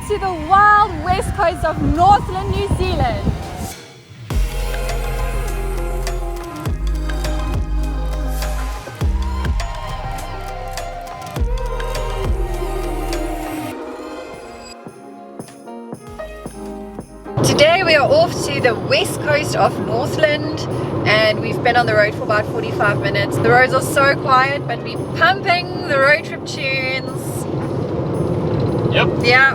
to the wild west coast of Northland, New Zealand. Today we are off to the west coast of Northland and we've been on the road for about 45 minutes. The roads are so quiet, but we're pumping the road trip tunes. Yep. Yeah.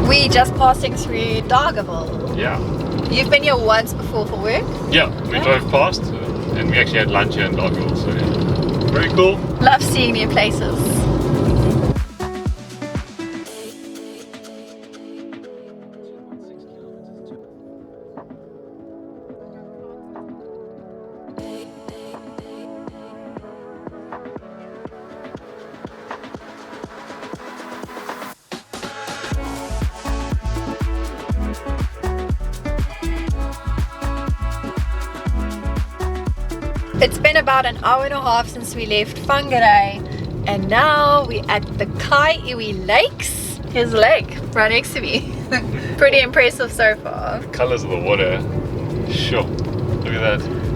We just passing through Dargaville. Yeah. You've been here once before for work? Yeah, we drove past and we actually had lunch here in Dargaville, so yeah. Very cool. Love seeing new places. It's been about an hour and a half since we left Whangarei and now we're at the IWI Lakes. Here's the lake right next to me. Pretty impressive so far. The colours of the water, sure, look at that.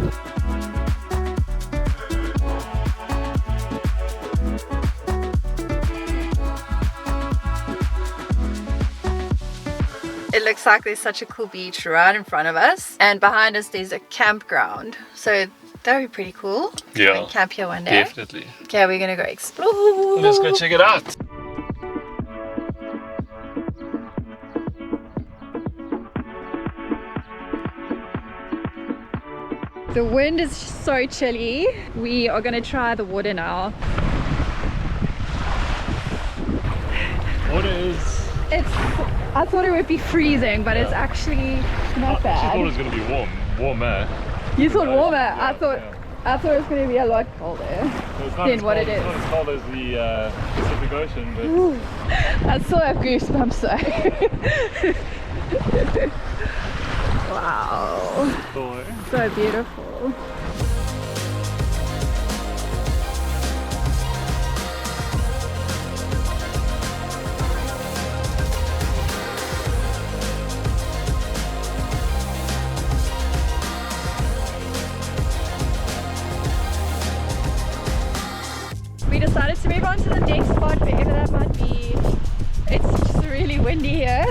It looks like there's such a cool beach right in front of us and behind us there's a campground. So that would be pretty cool. Yeah. Camp here one day. Definitely. Okay, we're gonna go explore. Let's go check it out. The wind is so chilly. We are gonna try the water now. Water is... I thought it would be freezing, but it's actually not bad. I thought it was going to be warmer. You thought warmer? Yeah, I thought it was going to be a lot colder than what it is. It's not as cold as the Pacific Ocean, but... Ooh, I still have goosebumps though. Wow. Cool, eh? So beautiful. We decided to move on to the next spot, wherever that might be. It's just really windy here.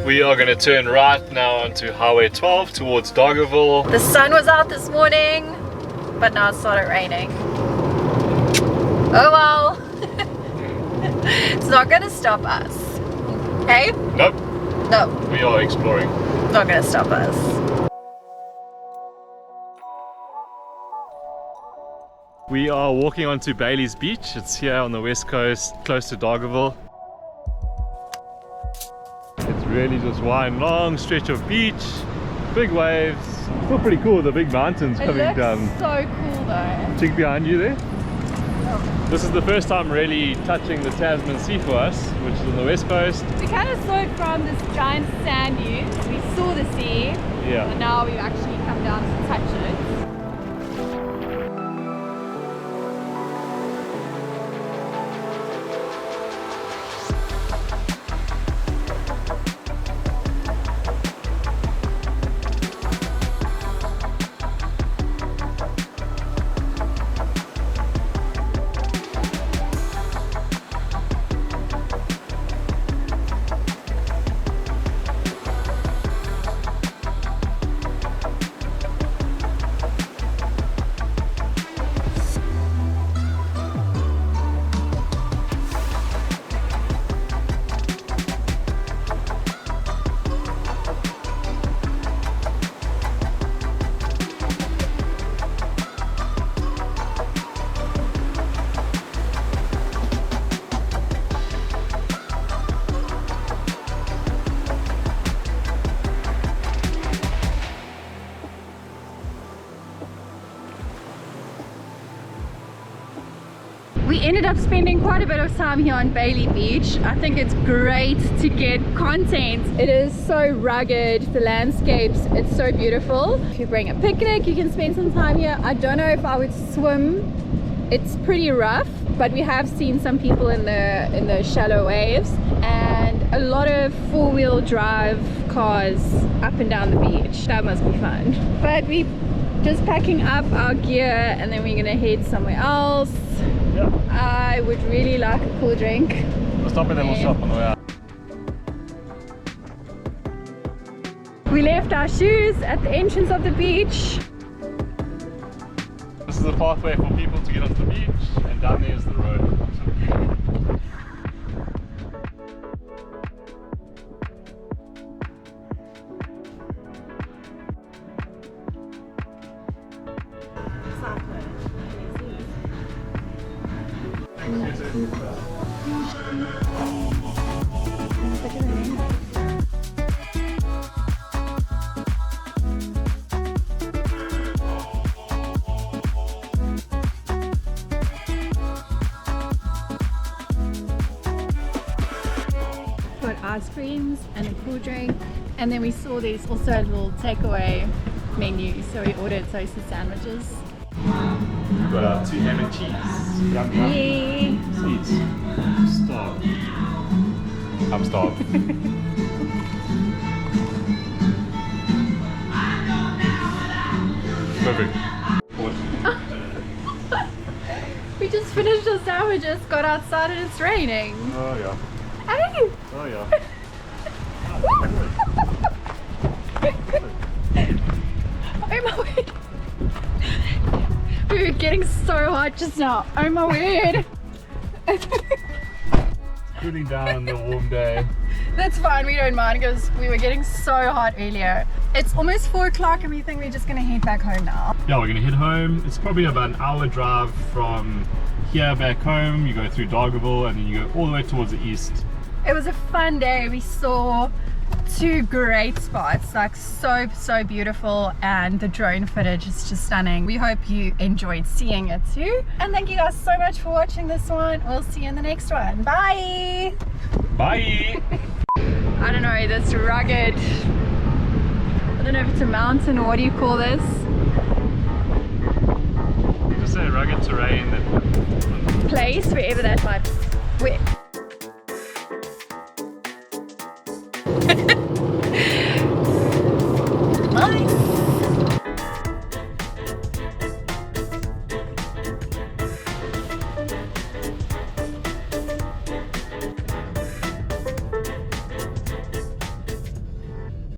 We are going to turn right now onto Highway 12 towards Dargaville. The sun was out this morning, but now it started raining. Oh well. It's not gonna stop us. Okay? Nope. No, We are exploring. not gonna stop us. We are walking onto BAYLYS Beach. It's here on the west coast, close to Dargaville. It's really just one long stretch of beach, big waves. Still pretty cool, the big mountains coming down. So cool though. Check behind you there. This is the first time really touching the Tasman Sea for us, which is on the west coast. We kind of saw it from this giant sand dunes. We saw the sea, Yeah. but now we've actually come down to touch it. ended up spending quite a bit of time here on Bailey Beach. I think it's great to get content. It is so rugged, the landscapes, it's so beautiful. If you bring a picnic, you can spend some time here. I don't know if I would swim. It's pretty rough, but we have seen some people in the shallow waves, and a lot of four-wheel drive cars up and down the beach. That must be fun. But we just packing up our gear and then we're gonna head somewhere else. Yeah. I would really like a cool drink. We'll stop and then we'll shop on the way out. We left our shoes at the entrance of the beach. This is a pathway for people to get onto the beach, and down there is the road. Got ice creams and a cool drink, and then we saw there's also a little takeaway menu, so we ordered toasted sandwiches. We've got our 2 ham and cheese. Yum, yum. Yay! Sweet. Starved. I'm starved. Perfect. We just finished our sandwiches, got outside and it's raining. Oh yeah. Hey! Oh yeah. Oh my word! We were getting so hot just now. Oh my word! Cooling down on the warm day. That's fine, we don't mind because we were getting so hot earlier. It's almost 4 o'clock and we think we're just gonna head back home now. Yeah, we're gonna head home. It's probably about an hour drive from here back home. You go through Dargaville and then you go all the way towards the east. It was a fun day. We saw 2 great spots, like so beautiful, and the drone footage is just stunning. We hope you enjoyed seeing it too, and thank you guys so much for watching this one. We'll see you in the next one. Bye. Bye. I don't know, this rugged, I don't know if it's a mountain or what do you call this? Just say rugged terrain. Place, wherever that might be.